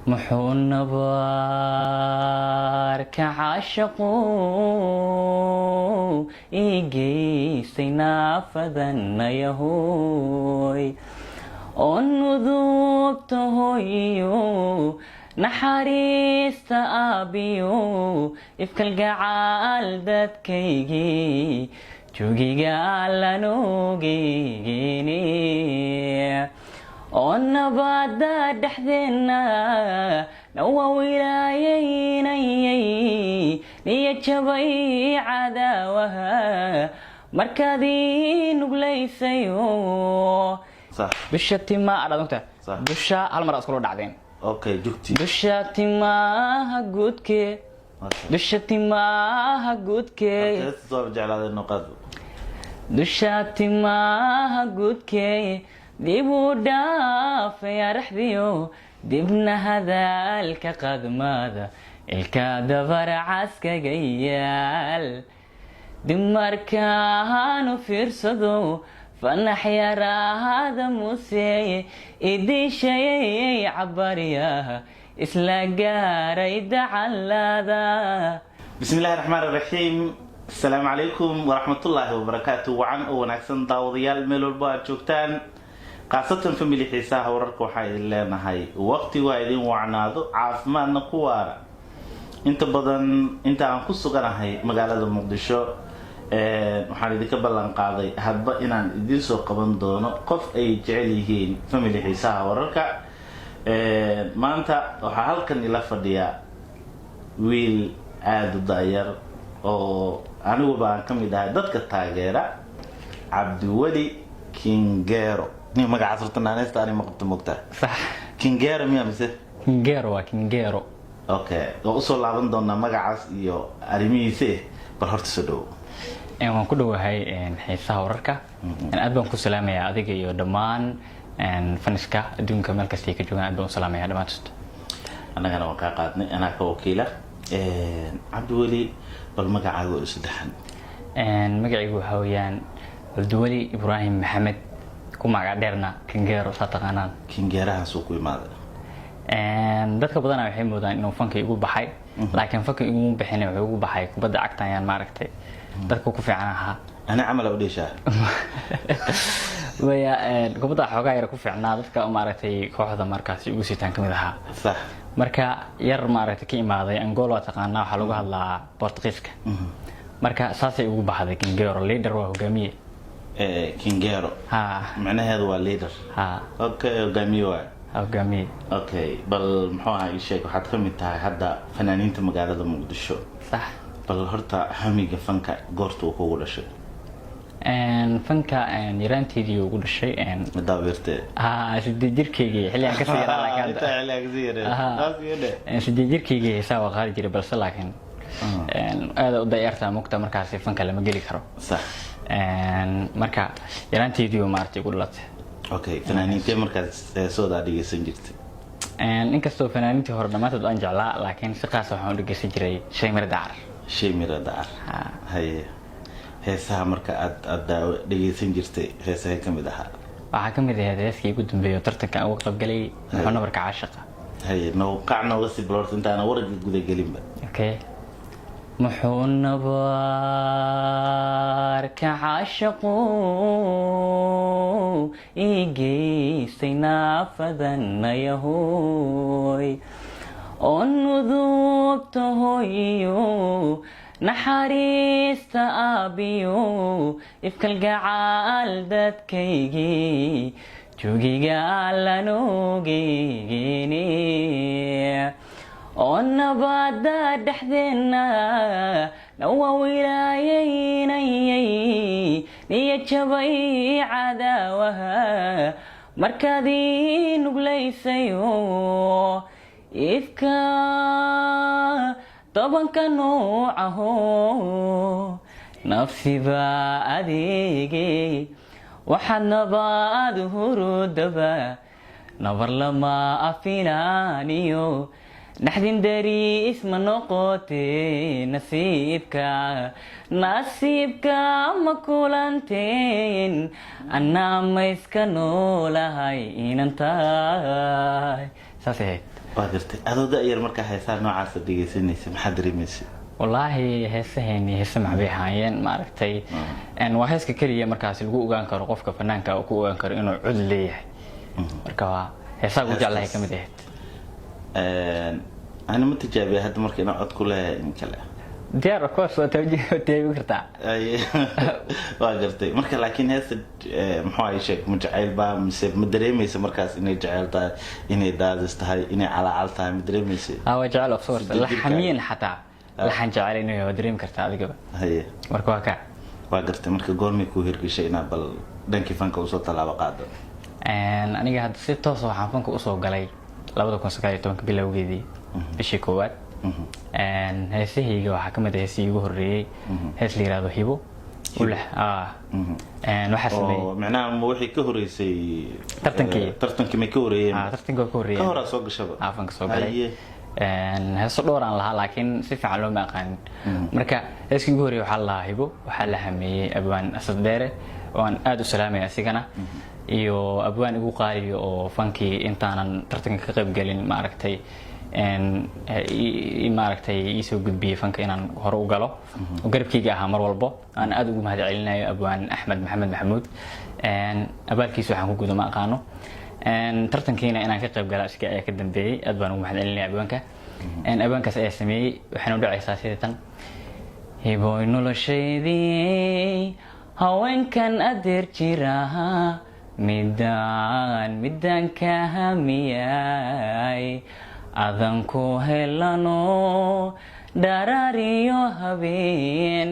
محون بارك عاشقو إيجي سينافذن يهوي ونذوبته يو نحاريست أبيو إفك القعال داد كيجي جوجي قال نوجيني ونبدا دحذنا نوا ولاييني نيجبي عداوها مركزي نقليسيو صح بشتي ما أرى نقطة صح بشا هالمرة أذكره دعدين اوكي جوكتي بشتي ما هجودك بشتي ما هجودك ترجع على هذه النقاط بشتي ما هجودك ديبو داف يا رحبيو دبنا هذا الكقد ماذا الكادفر عسك جيال دمر كانوا فرصدو فنحيا هذا موسي إدي شيء عبرياها إسلاقا ريد على بسم الله الرحمن الرحيم السلام عليكم ورحمة الله وبركاته وعن ونكسن داوديال ميلول باد جوكتان قاصة فملي حيساها ورركو حايد اللينا هاي وقتي وايدين وعنادو عافمان نقوارا انت بدن انت عن قصو قنا هاي مقالة مقدشو waxaan idinka ballan qaaday hadba inaan idin soo qaban doono qof ay jecel yihiin family xiisaha wararka maanta waxa halkan ila fadhiya wiil aad u daayar oo anigu baan kamid ahay dadka taageera Cabdi wali geero ni magaca surtanaanaysta ani maqabto mogta صح geero miya mise geero waa geero okay oo soo laaban doona magacaas iyo arrimihiisa bal horta soo dhaw waan ku dhawahay xiisaha wararka aad baan ku salaamayaa adiga iyo dhamaan faniska adduunka meel kasta ka joogaan aad baan u salaamayaa dhamaantood anagana waan ka qaadnay anaa ka wakiila Cabdi wali bal magacaaga oo saddexan magacaygu waxa weeyaan Cabdi wali Ibrahim Maxamed ku magac dheerna geero sataqanaan geerahaas uu ku imaaday dadka badan waxay moodaan inuu fanka igu baxay laakiin fanka igu bixin wuxuu igu baxay kubadda cagta ayaan maaragtay dadku ku fiican ahaa ana amal u dheeshaa waya kubadda xogaa yar ku fiicnaa dadka maaragtay kooxda markaas ugu siitaan kamid ahaa sax marka yar maaragtay ka imaaday Angola taqaanaa waxa lagu hadlaa Portugiiska marka saasay ugu baxday geero leader waa hogaamiye geero ha macnaheedu waa leader ha okay hogaamiye waa hogaamiye okay bal muxuu ahaa sheeg waxaad kamid tahay hadda fanaaniinta magaalada Muqdisho sax bal horta hamiga fanka goorta uu kugu dhashay fanka yaraanteedii ugu dhashay madaawirte sidii jirkeygii xilligan ka sii yaraa laakiin inta xilligan ka sii yaraa sidii jirkeygii xisaab qaadi jiray balse laakiin aad u dayarta mugta markaas fanka lama geli karo sax marka yaraanteedii uu maartay ugu dhalatay okay fanaaniinta markaas soo dhageysan jirtay inkastoo fanaaniintii hore dhamaantood aan jeclaa laakiin si qaas waxaan u dhageysan jiray shay mira daar haye heesaha marka aad dhageysan jirtay heesaha kamid ahaa waxaa kamid ahayd heeskii ugu dambeeyay tartanka uga qayb galay wuxuu barka caashiqa haye qacna uga sii blort intaana warga guda gelinba okay محون بارك عاشقو إيجي سينافذن يهوي ونذوبته يو نحاريست أبيو إفك القعال داد كيجي جوجي قال نوجيني ونبدا دحذنا نوا ولاييني نيجبي عداوها مركزي نقليسيو إفكا طبعا كنوعه نفسي بأديقي وحد نباد هرودبا نظر لما أفينانيو نحدين داري اسم نقطي نصيبك مكولانتين أنا ما يسكنوا لهاي إن انتاي ساسي waa gartay adoo da'yar marka heesaha noocaas dhageysanaysa maxaa dareemaysa والله هسهني هسه معبيهاين ما عرفتي ان وهسك كليه markaas lagu ogaan karo qofka fanaanka oo ku ogaan karo inuu cud leeyahay marka heesaa u jeclahay kamid ana ma tijaabiye hadda markii inaan cod ku leeyahay in kale diyaar of course waa tawjiih kartaa waa gartay marka laakiin heesta muxuu ay sheeg ma jecel baa mise ma dareemaysa markaas inay jecel tahay inay daadis tahay inay calaacal tahay ma dareemaysa waa jecel of course la xamiin xataa waxaan jecel inuu dareem kartaa adiga haye marka waa gartay marka goormay ku hirgashay inaa bal dhankii fanka usoo talaabo qaado aniga hadda si toos ah waxaan fanka usoo galay 2019 bilowgeedii bishii koowaad heesahayga waxaa kamid ah heesihii ugu horreeyay hees la yiraahdo hibo ulax waxaa sameeyay macnaha wixii ka horeysay tartankii ma ka horeeyay tartankii ka horeeyay ka hor soo gashay fanka soo galay heeso dhowr aan lahaa laakiin si fiican loo ma aqaan marka heeskii ugu horreeyay waxaa la hibo waxaa la hameeyay abwaan asad dheere oo aan aad u salaamay asigana iyo abwaan igu qaaliyo oo fankii intaanan tartanka ka qayb galin ma aragtay isoo gudbiyay fanka inaan hore u galo oo garabkayga ahaa mar walbo aan aad ugu mahad celinayo abwaan axmed maxamed maxamuud abaalkiisa waxaan ku gudo ma aqaano tartankiina inaan ka qayb gala asiga ayaa ka dambeeyay aad baan ugu mahad celinaya abwaanka abwaankaas ayaa sameeyey waxaana u dhacaysaa sida tan hiboy noloshaydii haweenkan adeer jiraha midaan ka hamiyay adan ku helano dharaariyo habeen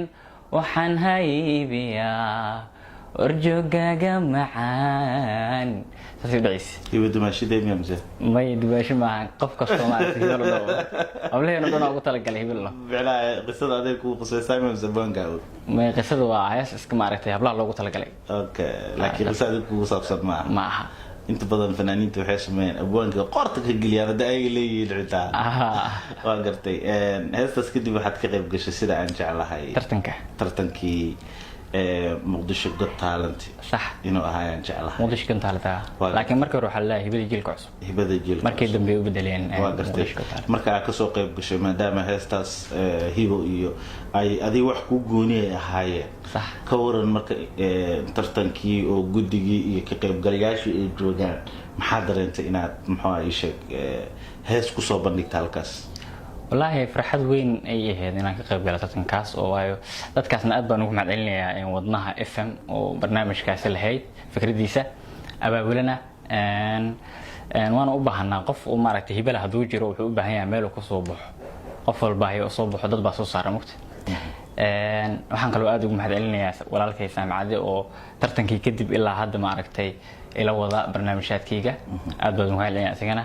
waxaan haybiyaa orjogaaga macaan saasi dhacis iyo dumaashidee miyamse may dumaasho ma qof kasto ma aragtay hibal loo ableena dhanaa ugu talagalay hibal loo biclaa qisada adeeg ku qosaysaa miyamse banka may qisada waa hees iska ma aragtay hablaha loogu talagalay okay laakiin qisada adeeg ku saabsan ma aha inta badan fanaaniinta waxay sameeyeen abwaanka qorta ka geliyaan hada ay leeyihiin xitaa waa gartay heestaas kadib waxaad ka qayb gashay sida aan jeclahay tartankii مقدشة قد تالنت صح إنه هاي إن شاء الله مقدشة قد تالنت لكن مركز روح الله هبدي جيل كعصب هبدي جيل مركز دم بيوبدلين مركز عكسو قيب قشة ما دام هستاس هيبو إيو أي أدي وحكو جوني هاي صح كورن مركز ترتنكي أو جدي كقيب قرياش الجوجان محاضر أنت إنها محايشك هاس كصوبا نكتالكاس والله فرحت وين أي هذا أنا كقرب على تتنكاس أو أيو تتكاس أنا أدبر نقول معدلني يعني وضناها FM وبرنامج كاس الهيد فكرة ديسة أبولنا وأنا أبغى نقف وما رأيت هي بلا هدوء جرو وأبغى يعملوا كصبح قفل باهي وصبح ضد بس صار مكت waxaan kaloo aad ugu mahadcelinayaa walaalkay saamacade oo tartankii kadib ilaa hadda ma aragtay ila wada barnaamijyaadkayga aad baan ugu mahadcelinayaa isagana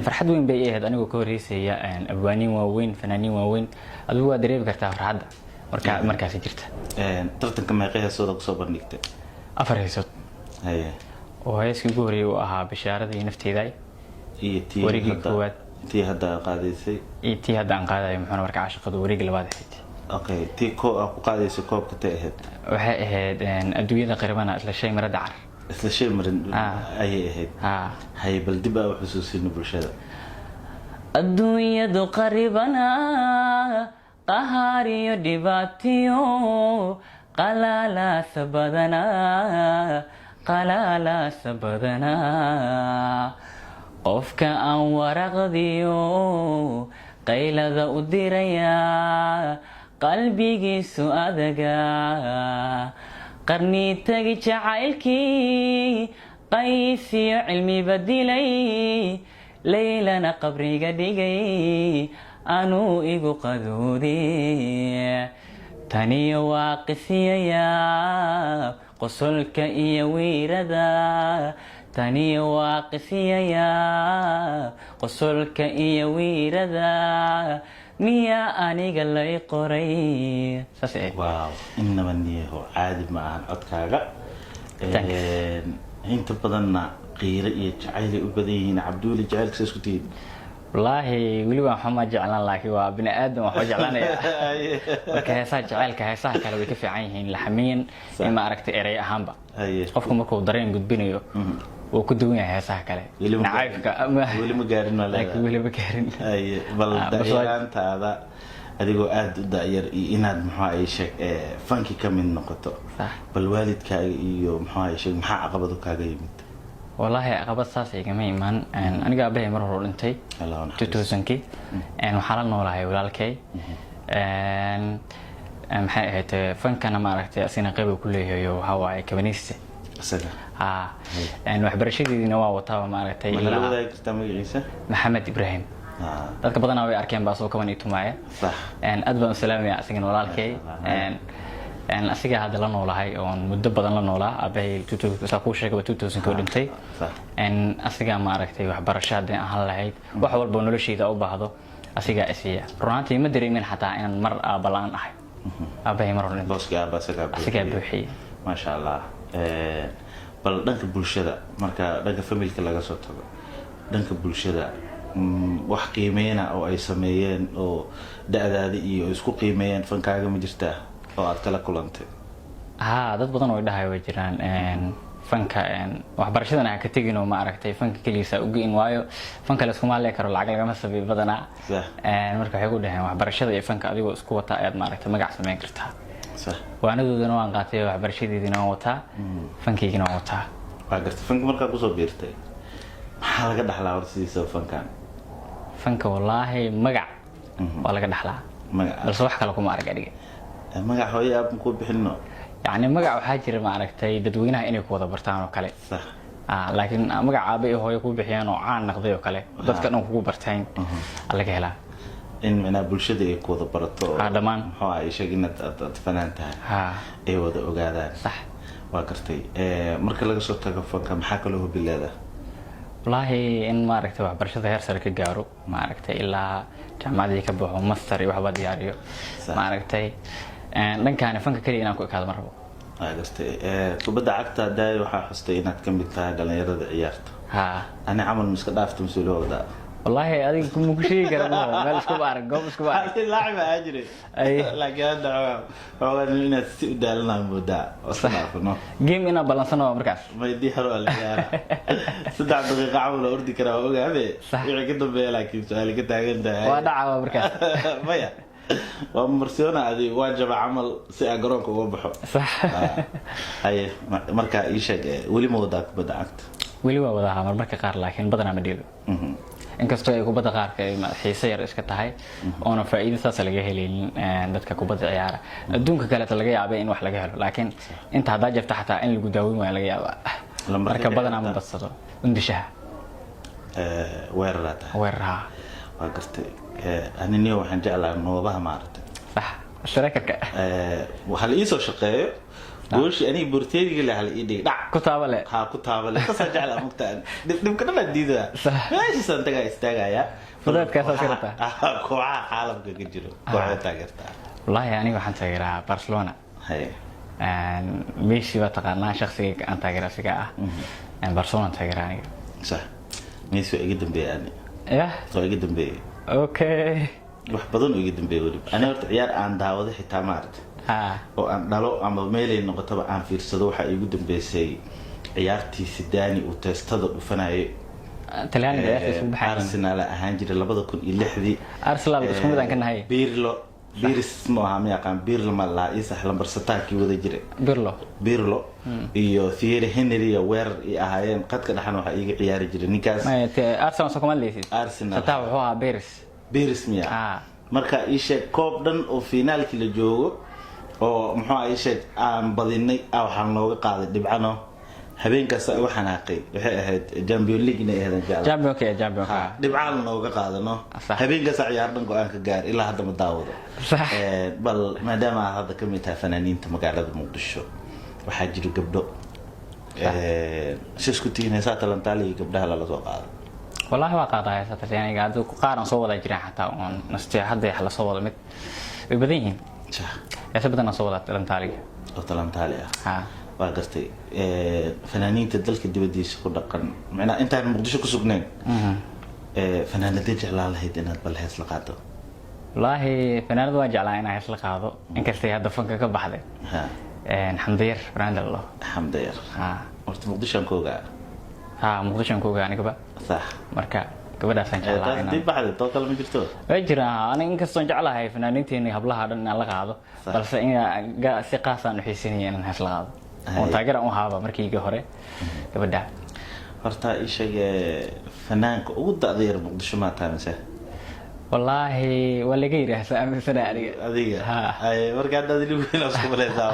farxad weyn bay ahayd anigoo ka horeysaya abwaaniin waaweyn fanaaniin waaweyn adigu waa dareemi kartaa farxadda markaas jirta tartanka meeqay heesooda kusoo bandhigtay 4 heesood oo heeskii ugu horeeyay uu ahaa bishaaradii nafteeday iyo tii warigii koowaad tii hadda qaadaysay iyo tii hadda aan qaadayo muxuu markaa caashaqada warigii labaad ahayd okay tii ku qaadayso koobka ta ahayd waxay ahayd adduunyada qarbana isla shay mara dacar isla shay marin ayay ahayd hay bal dib u xusuusino bulshada adduunyadu qarbana qahariyo dhibaatiyo qalala sabadana qofka aan waraqdiyo qaylada u diraya qalbigiisu adaga qarni tagi jacaylkii qaysiyo cilmi badilay leylana qabriga dhigay anuu igu qadoodi taniyo waa qisiyaya qosolka iyo wiirada taniyo waa qisiyaya qosolka iyo wiirada miya aniga lay qoray saasay waaw inaba niyo caadi ma aan codkaaga inta badanna qiiro iyo jacayl u badan yihiin cabduuli jacaylka isku tiid wallaahi weli waan xuma jeclaan laakiin waa bini aadam wax jeclaanaya marka heesaha jacaylka heesaha kale way ka fiican yihiin la xamiin in ma aragtay eray ahaanba qofku markuu dareen gudbinayo وكدون يا ساكلة نعيفك weli ma gaarin wala لكن ولا بكارن ay bal daayanta hada adigoo aad u daayar inaad maxaa ay sheeg fanki ka mid noqoto bal waalidkaaga iyo maxaa ay sheeg maxaa caqabado kaaga yimid والله عقبات ساسي كمان إيمان أنا قاعد به مرة رولنتي 2000 كي وحالنا ولا هي ولا الكي محيط فن كان ما رحت أسينا قبل كله يو هواي كبنيسة أسدا وحبر شيء دي نوع وطاوة ما رحت ولا ذاك تسمى عيسى محمد إبراهيم dadka badan way arkeen baa soo kaban itumaya adban salaami asigana walaalkay asiga hadda la noolahay oo muddo badan la noolaa abay 2000 ku sheegay 2000 ka dhintay asiga ma aragtay waxbarashada aan lahayd wax walba noloshiisa u baahdo asiga asiya runtii ma dareemin xataa inaan mar balaan ahay abay mar hore booska asiga buuxi ma sha Allah bal dhanka bulshada marka dhanka familka laga soo tago dhanka bulshada wax qiimeena oo ay sameeyeen oo da'daadi iyo isku qiimeeyeen fankaaga ma jirtaa oo aad kala kulantay dad badan oo dhahay way jiraan fanka waxbarashadana ka tagin oo ma aragtay fanka kaliisa ugu in waayo fanka la isku maaleey karo lacag laga ma sabab badana marka waxay ku dhahay waxbarashada iyo fanka adigoo isku wata ayaad ma aragtay magac sameyn kartaa waanadoodana waan qaatay waxbarashadeedina waan wataa fankiigina waan wataa waa gartay fanka marka ku soo biirtay maxaa laga dhaxlaa warsiisa fankan fanka wallahi magac waa laga dhaxlaa magac bal wax kale kuma arag adiga magac hooyo aad ku bixino يعني magac waxa jira ma aragtay dadweynaha inay ku wada bartaan oo kale sax laakiin magac aabay hooyo ku bixiyaan oo caan noqday oo kale dadka dhan ku bartaan laga helaa in mana bulshada ay ku wada barato dhamaan waxa ay sheegin aad fanaan tahay ay wada ogaadaan sax waa gartay marka laga soo tago fanka maxaa kale oo bilaada wallahi in ma aragtay waxbarashada heer sare ka gaaro ma aragtay ilaa jaamacadii ka baxo master iyo waxba diyaariyo ma aragtay dhankaan fanka kaliya inaan ku ekaado ma rabo gartay kubadda cagta daay waxa xustay inaad ka mid tahay dhalinyarada ciyaarta ani camal miska dhaafto masuuliyada والله هذه كم كشي كلامه ما لسكوا بعرف قوم لسكوا بعرف لاعب أجري لكن هذا هو إن دالنا مبدع أصلاً جيم إنا بالانسنا ومركز ما يدي حلو الحياة صدق دقيقة عمل أردي كنا وقع به يعقد به لكن سؤالي كنت أقول ده ودع ومركز ما يا ومرسيونا هذه واجب عمل سأقرأك وبحو صح هاي مركا إيشك ولي موضعك بدأت ولي موضعها مركا قار لكن بدنا مديله inkastoo ay kubadda qaarka ay xiiso yar iska tahay oo faa'iido saas laga helin dadka kubadda ciyaara adduunka kale laga yaabay in wax laga helo laakiin inta hadaa jirta xataa in lagu daaweyn waa laga yaabaa marka badanaa ma badsado undishaha weerarata weeraraha waa gartay anina waxaan jeclaa noobaha maartay sax shirkadka waxa la ii soo shaqeeyo gooshi ani burteediga la hal idii dhac ku taabale ku taabale ka sajal amugtaan dib kana diida meesha santaga istaagaya fadadka saasirta kooxa xaaladka ka jiro kooxda taageerta wallahi ani waxaan taageeraa Barcelona hay Messi waa taqaanaa shakhsiga aan taageerasiga Barcelona taageerani sax Messi iga dambeeyay soo iga dambeeyay okay wax badan iga dambeeyay ani horta ciyaar aan daawado xitaa maartay oo aan dhalo ama meelay noqotaba aan fiirsado waxa igu dambeysay ciyaartii Sidaani oo teestada dhufanayay Talyaaniga ee isku baxay Arsenal ahaan jiray 2006 Arsenal isku mid aan ka nahay Birs ma aha ma yaqaan Birlo ma la isax lambar 7 kii wada jiray Birlo iyo Thierry Henry weer ay ahaayeen qadka dhaxan waxa iga ciyaari jiray ninkaas Arsenal soo kuma leeyay Arsenal taa wuxuu ahaa Birs miya marka isha koob dhan oo finaalkii la joogo oo muxuu ay sheeg aan badinay waxaan looga qaaday dhibcano habeenkaas waxaan aqay waxay ahayd Champions League inay ahayd Champions dhibcaan looga qaadano habeenkaas ciyaar dhan go'aan ka gaar ilaa hadda ma daawado bal maadaama hadda ka mid tahay fanaaniinta magaalada Muqdisho waxaa jira gabdho isku tiinaysa talantaaliga gabdhaha la soo qaaday والله ما قاطع يعني قاعد قارن صوّد أجري حتى ونستطيع حد يحل صوّد مت ببديهن صح يثبتنا صوّد تلنتالي تلنتالي وقرتي فنانين تدلك الدبديس خدقن معنا أنت مقدشة كسبنين فنان ترجع على هيدنا بالهيس لقاته والله فنان واجع على أنا هيس لقاته إنك استيعاب فنك كبحده حمدير براند الله حمدير ورت مقدشة كوجا ها مقدشان كوغا أنا صح مركا gabadhaasaan jeclahay dib baxday too kale ma jirto way jiraan aniga inkastoo jeclahay fanaaniinteena hablaha dhan in la qaado balse in si qaas aan u xiisinayeen in hees la qaado oo taageer aan u haaba markii hore gabadha horta ishaga fanaanka ugu da'deer Muqdisho ma taanaysa wallahi wala geeray saamsana adiga ay marka dad ligu ila isku baleysaa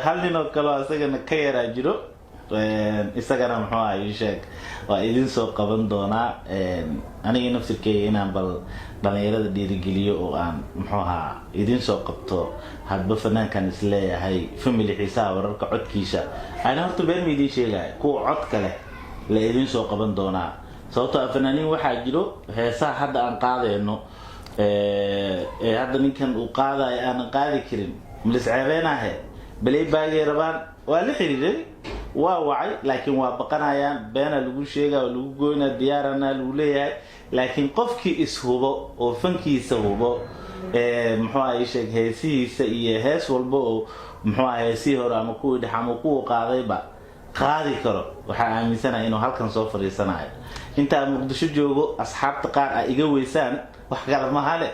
hal nin oo kale asagana ka yara jiro isagana muxuu ahay sheeg waa idin soo qaban doonaa aniga naftirkeyga inaan bal dhalinyarada dhiirigeliyo oo aan muxuu ahaa idin soo qabto hadba fanaankan isleeyahay family xiisaha wararka codkiisa ana horta been midii sheegay kuwa cod kale la idin soo qaban doonaa sababtoo fanaaniin waxaa jiro heesaha hadda aan qaadayno hadda ninkan uu qaaday aan qaadi karin milis ceebeenahe balay baagay rabaan waa la xiriiray waa wacay laakiin waa baqanayaan beena lagu sheegaa oo lagu gooyna diyaarana lagu leeyahay laakiin qofkii ishubo oo fankiisa hubo muxuu ahay sheeg heesihiisa iyo hees walba oo muxuu ahay heesii hore ama kuwii dhex ama kuwa qaadayba qaadi karo waxaan aaminsanahay inuu halkan soo fariisanayo inta Muqdisho joogo asxaabta qaar ay iga weysaan wax kala ma hale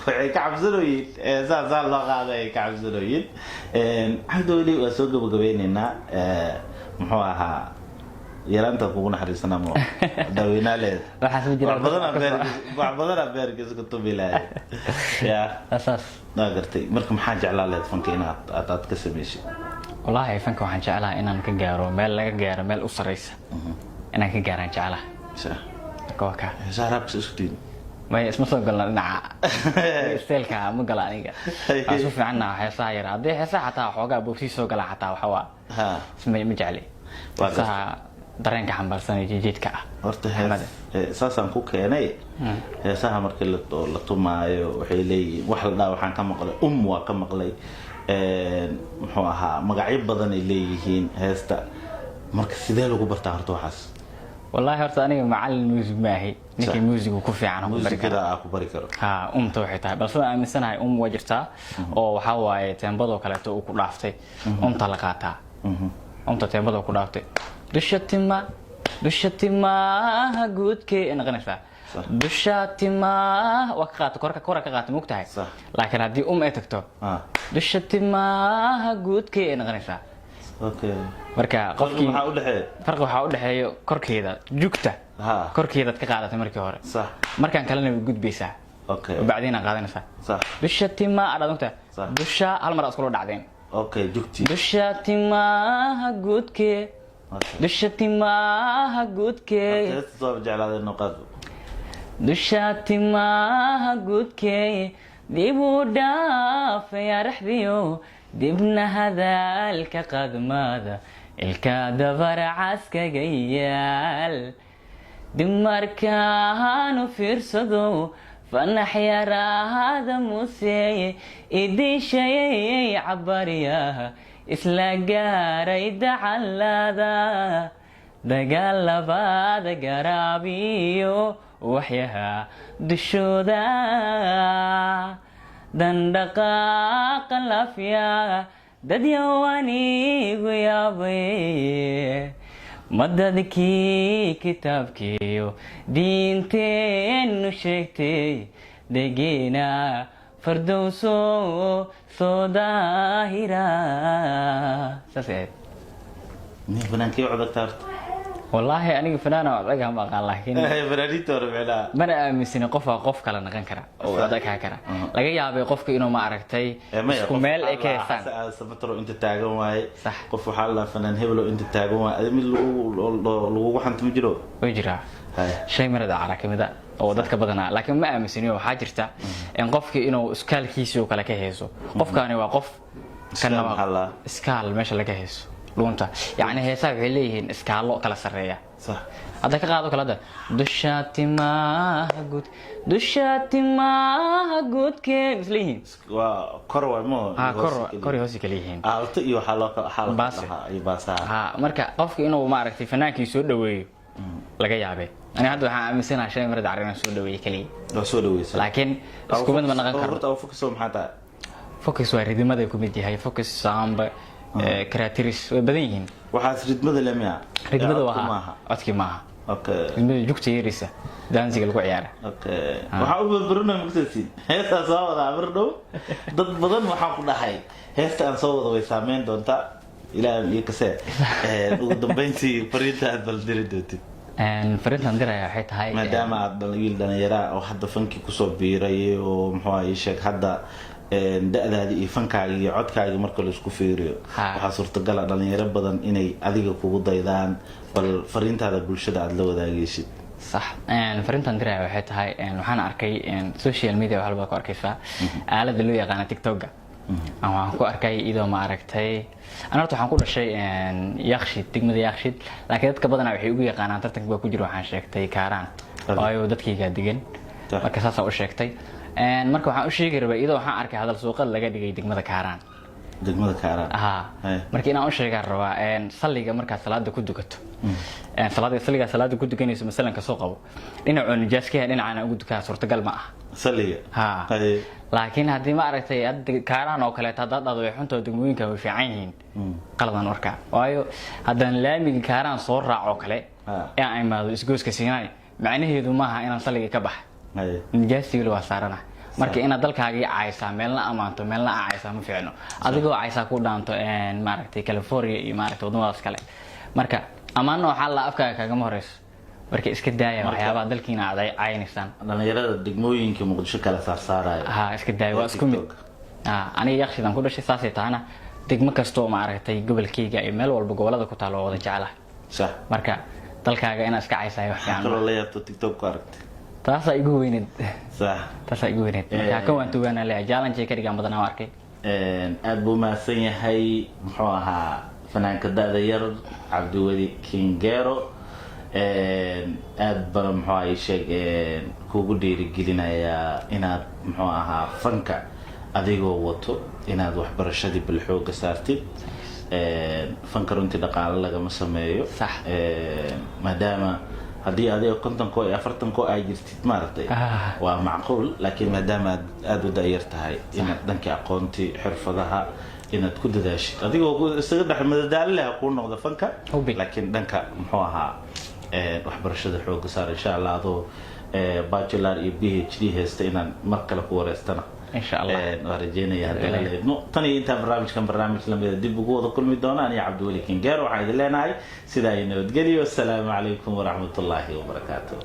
waxay ka cabsanooyin saasaan loo qaaday ka cabsanooyin cabdi waa soo gabagabeynayna muxuu ahaa yaraanta kugu naxariisana mo daweyna leed waxa soo jira wax badan beerkiis ku tubilay ya asaas gartay marka maxaa jeclaa leed fanka inaad ka sameeyay wallahi fanka waxaan jeclaa inaan ka gaaro meel laga gaaro meel u sareysa inaan ka gaaraan jeclaa kooka saarabs isku tiin ma isma soo galna dhinaca steelka ma gala aniga asu fiicna heesaha yar hadii heesaha xataa xoogaa boobsi soo gala xataa waxa waa isma ma jecli waa dareenka xambaarsan ee jidka ah horta heesaasan ku keenay heesaha markii la tumaayo waxay leeyihiin wax la waxaan ka maqlay waa ka maqlay muxuu ahaa magacyo badan ay leeyihiin heesta marka sidee lagu bartaa horta waxaas والله هرت أنا معلم موسيقى ماهي نكى موسيقى وكوفي عنهم بريكر ها توحي تاع بس أنا مثلا هاي وجرتها أو حواي تنبضوا كلاتو وكلافتي طلقاتها تنبضوا وكلافتي دشتي ما جود كي أنا غنفها دشتي ما وقعت كورك قعدت مقتهي لكن هذه تكتب دشتي ما جود كي أنا غنفها اوكي marka qofkii waxa u dhaxeeyo korkeeda jugta korkeeda ka qaadatay markii hore sax markaan kalena way gudbaysaa okay baadina qaadanaysaa sax bishatima adadunta bisha hal mar asku dhacdeen okay jugti bishatima gudke bishatima gudke soo jeclaade noqad bishatima gudke dibu dhaaf ya raxbiyo dibna hadalka qad maada الكادفر عسك جيال دمركانو فرصدو فنحيا هذا موسي إدي شيء عبرياها إسلا قاريد علادا دقال بعد قرابيو وحيها دشودا دندقاق لافيا dad yawanigu yaabay madadkii kitaabkiyo diinteenu sheegtay degeena fardowso soo daahira saseed ni fanaanki codagtaart والله أنا فنانة وأضحك هم قال لكن فنانيتو ربنا ما أنا مسني قف كلا نكن كرا أو أضحك هكرا لكن يا أبي قف إنه ما عرفتي كمال إكيسان سبترو أنت تاجون واي قف حالا فنان هبلو أنت تاجون واي أدمي لو وحنت مجرو ويجرا شيء مرد عراك مذا أو ضدك بدنا لكن ما مسني وحاجرته إن قف إنه سكال كيسو كلا كهيسو قف كان يوقف كان سكال مش لك هيسو لونتا يعني هي ساق عليه اسكالو كلا سرية صح هذا كقاعد كلا دشاتي ما هجود كي مثلين وكروي مو كروي هوسي كليهين تيو حالك باسا مركا قفك إنه ما عرفتي فنان كي سود دوي لقى يابي أنا هذا مثلا عشان مرد عرينا سود دوي كلي سود دوي لكن اسكوبن من غير كرو أو فوكسهم حتى فوكس وارد ماذا يكون بدي هاي فوكس سامب كراتيريس بدينين وحاس ردمة لميا ردمة وها أتكي معها أوكي ردمة جوكتي يريسة دانسي قلقوا عيارة أوكي وحاول برنا مكتسين هذا صوت عبرنا ضد بدن وحاول نحي هذا أن صوت ويسامين دونتا إلى يكسر وقدم بينتي فريدة البلدير دوتي فريدة عندنا حيت هاي ما دام الدليل ده يرى أو حد فنكي كسب بيري ومحوا يشك حدا da هذه فنكاي عدكاي مركل isku fiiriyo waxa suurtagal ah dhalinyaro badan inay adiga kugu daydaan bal fariintaada bulshada aad la wadaagaysid صح فرينتان درا waxay tahay waxaan arkay social media waxa walba ku arkaysaa aalada loo yaqaan TikTok aan waxaan ku arkay idoo ma aragtay ana waxaan ku dhashay yakhshid degmada yakhshid laakiin dadka badan waxay ugu yaqaanaan tartanka ku jiro waxaan sheegtay kaaraan oo dadkayga degan marka saas u sheegtay marka waxaan u sheegi rabay idoo waxaan arkay hadal suuqa laga dhigay degmada kaaraan marka inaan u sheegaa rabaa salliga marka salaada ku dukato salaada ku dukanayso masalan ka soo qabo dhinaca nijaaskiya dhinacana ugu dukaa suurtagal ma ah salliga laakiin haddii ma aragtay kaaraan oo kale hadaad dhado way xunta degmooyinka way fiican yihiin qaladan warka waayo haddaan laamiga kaaraan soo raaco kale ee ay maado isgooska siinay macnaheedu maaha inaan salliga ka bax nijaasiga waa saarana marka ina dalkaaga caaysa meelna amaanto meelna caaysa ma fiicno adigoo caaysa ku dhaanto ma aragtay California iyo ma aragtay wadamadaas kale marka amaano waxa la afkaaga kaga horeyso marka iska daaya waxyaabaha dalkiina aad caayinaysan dhalinyarada degmooyinka Muqdisho kala saarsaarayo iska daaya waa isku mid aniga yakhshidan ku dhashay saasay taana degmo kasto ma aragtay gobolkayga iyo meel walba gobolada ku taalo wada jecelahay sax marka dalkaaga ina iska caaysayo wax fiican kala leeyahay TikTok ku aragtay taasa igu weyneed صح taasa igu weyneed marka ka waan tuugana leeyahay challenge ka dhigan badan aan arkay aad buu maasan yahay muxuu ahaa fanaanka da'da yar Cabdi wali geero aad baa muxuu ay sheeg kugu dhiirigelinaya inaad muxuu ahaa fanka adigoo wato inaad waxbarashadii bil xoog saartid fanka runtii dhaqaale laga ma sameeyo maadaama haddii adiga kontonko iyo afartanko ay jirtid maartay waa macquul laakiin maadaama aad u daayar tahay inaad dhanka aqoonti xirfadaha inaad ku dadaashid adigoo isaga dhaxmadadaalaha ku noqdo fanka laakiin dhanka muxuu ahaa waxbarashada xoog saar insha Allah adoo bachelor iyo PhD haysta inaan mar kale ku wareystana إن شاء الله. ورجينا يا هذا تاني أنت برنامج لما يدب جوه كل مدونا أنا عبد الولي كنجار وعيد لنا هاي سيداي نود والسلام عليكم ورحمة الله وبركاته.